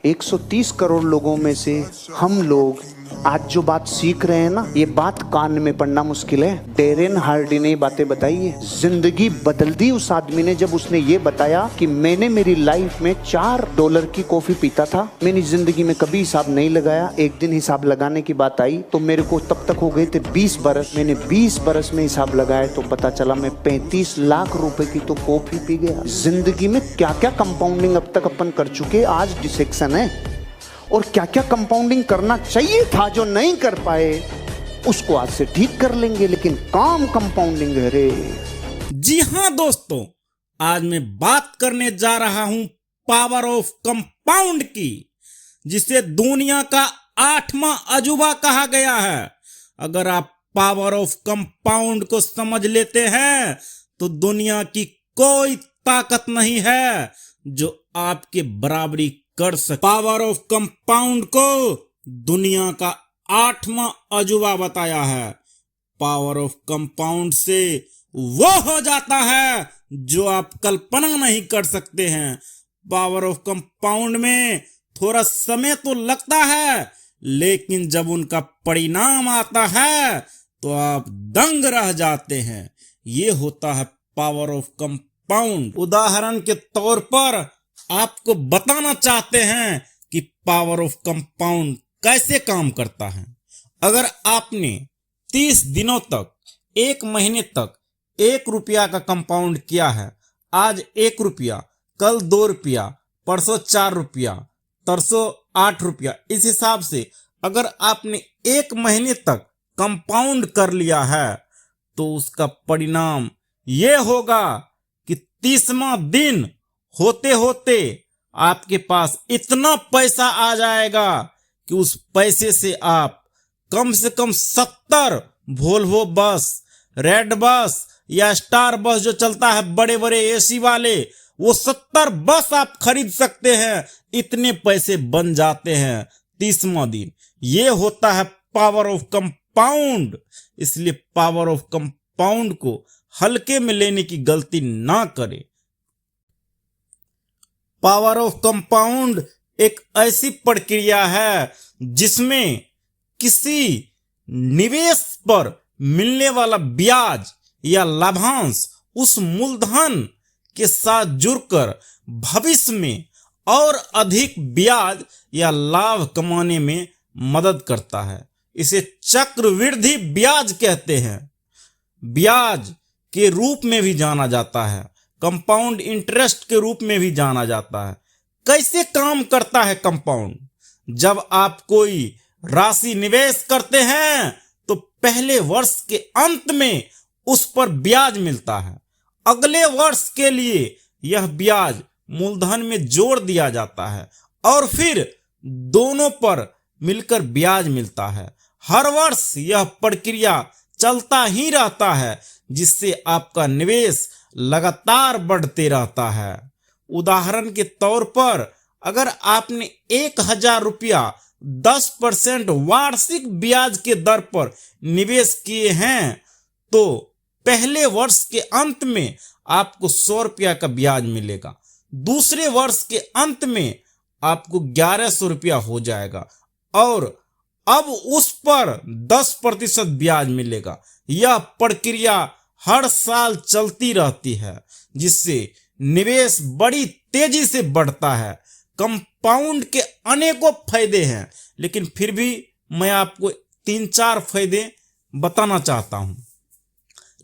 130 करोड़ लोगों में से हम लोग आज जो बात सीख रहे हैं ना, ये बात कान में पड़ना मुश्किल है। डेरेन हार्डी ने बातें बताई है, जिंदगी बदल दी उस आदमी ने जब उसने ये बताया कि मैंने मेरी लाइफ में $4 की कॉफी पीता था, मैंने जिंदगी में कभी हिसाब नहीं लगाया। एक दिन हिसाब लगाने की बात आई तो मेरे को तब तक हो गए थे 20 बरस। मैंने 20 बरस में हिसाब लगाया तो पता चला मैं 35 लाख रुपए की तो कॉफी पी गया। जिंदगी में क्या क्या कंपाउंडिंग अब तक अपन कर चुके, आज डिसेक्शन है। और क्या क्या कंपाउंडिंग करना चाहिए था जो नहीं कर पाए, उसको आज से ठीक कर लेंगे। लेकिन काम कंपाउंडिंग है रे। जी हाँ दोस्तों, आज मैं बात करने जा रहा हूं पावर ऑफ कंपाउंड की, जिसे दुनिया का 8वां अजूबा कहा गया है। अगर आप पावर ऑफ कंपाउंड को समझ लेते हैं तो दुनिया की कोई ताकत नहीं है जो आपके बराबरी कर सके। पावर ऑफ कंपाउंड को दुनिया का 8वां अजूबा बताया है। पावर ऑफ कंपाउंड से वो हो जाता है जो आप कल्पना नहीं कर सकते हैं। पावर ऑफ कंपाउंड में थोड़ा समय तो लगता है, लेकिन जब उनका परिणाम आता है तो आप दंग रह जाते हैं। ये होता है पावर ऑफ कंपाउंड। उदाहरण के तौर पर आपको बताना चाहते हैं कि पावर ऑफ कंपाउंड कैसे काम करता है। अगर आपने 30 दिनों तक, 1 महीने तक ₹1 का कंपाउंड किया है, आज ₹1, कल ₹2, परसों ₹4, तरसों ₹8, इस हिसाब से अगर आपने 1 महीने तक कंपाउंड कर लिया है तो उसका परिणाम ये होगा कि 30वां दिन होते होते आपके पास इतना पैसा आ जाएगा कि उस पैसे से आप कम से कम 70 वोल्वो बस, रेड बस या स्टार बस जो चलता है बड़े बड़े एसी वाले, वो 70 बस आप खरीद सकते हैं। इतने पैसे बन जाते हैं 30वां दिन। ये होता है पावर ऑफ कंपाउंड। इसलिए पावर ऑफ कंपाउंड को हल्के में लेने की गलती ना करें। पावर ऑफ कंपाउंड एक ऐसी प्रक्रिया है जिसमें किसी निवेश पर मिलने वाला ब्याज या लाभांश उस मूलधन के साथ जुड़कर भविष्य में और अधिक ब्याज या लाभ कमाने में मदद करता है। इसे चक्रवृद्धि ब्याज कहते हैं। ब्याज के रूप में भी जाना जाता है, कंपाउंड इंटरेस्ट के रूप में भी जाना जाता है। कैसे काम करता है कंपाउंड? जब आप कोई राशि निवेश करते हैं तो पहले वर्ष के अंत में उस पर ब्याज मिलता है। अगले वर्ष के लिए यह ब्याज मूलधन में जोड़ दिया जाता है और फिर दोनों पर मिलकर ब्याज मिलता है। हर वर्ष यह प्रक्रिया चलता ही रहता है, जिससे आपका निवेश लगातार बढ़ते रहता है। उदाहरण के तौर पर अगर आपने ₹1000 10% वार्षिक ब्याज के दर पर निवेश किए हैं तो पहले वर्ष के अंत में आपको ₹100 का ब्याज मिलेगा। दूसरे वर्ष के अंत में आपको ₹1100 हो जाएगा और अब उस पर 10% ब्याज मिलेगा। यह प्रक्रिया हर साल चलती रहती है, जिससे निवेश बड़ी तेजी से बढ़ता है। कंपाउंड के अनेकों फायदे हैं, लेकिन फिर भी मैं आपको 3-4 फायदे बताना चाहता हूं।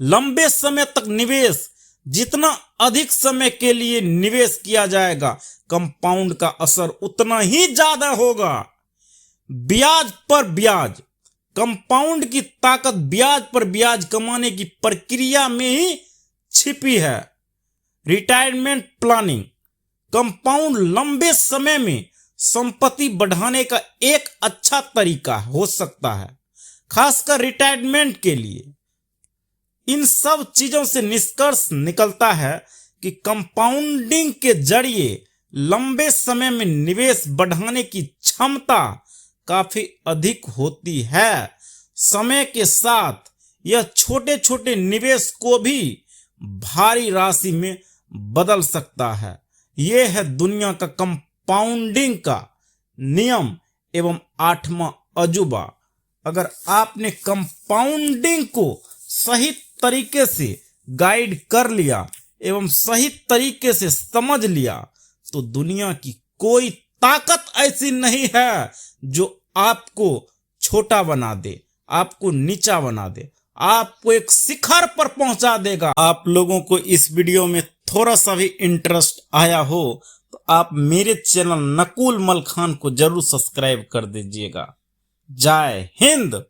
लंबे समय तक निवेश, जितना अधिक समय के लिए निवेश किया जाएगा, कंपाउंड का असर उतना ही ज्यादा होगा। ब्याज पर ब्याज, कंपाउंड की ताकत ब्याज पर ब्याज कमाने की प्रक्रिया में ही छिपी है। रिटायरमेंट प्लानिंग, कंपाउंड लंबे समय में संपत्ति बढ़ाने का एक अच्छा तरीका हो सकता है, खासकर रिटायरमेंट के लिए। इन सब चीजों से निष्कर्ष निकलता है कि कंपाउंडिंग के जरिए लंबे समय में निवेश बढ़ाने की क्षमता काफी अधिक होती है। समय के साथ यह छोटे छोटे निवेश को भी भारी राशि में बदल सकता है। यह है दुनिया का कंपाउंडिंग का नियम एवं 8वां अजूबा। अगर आपने कंपाउंडिंग को सही तरीके से गाइड कर लिया एवं सही तरीके से समझ लिया तो दुनिया की कोई ताकत ऐसी नहीं है जो आपको छोटा बना दे, आपको नीचा बना दे, आपको एक शिखर पर पहुंचा देगा। आप लोगों को इस वीडियो में थोड़ा सा भी इंटरेस्ट आया हो तो आप मेरे चैनल नकुल मलखान को जरूर सब्सक्राइब कर दीजिएगा। जय हिंद।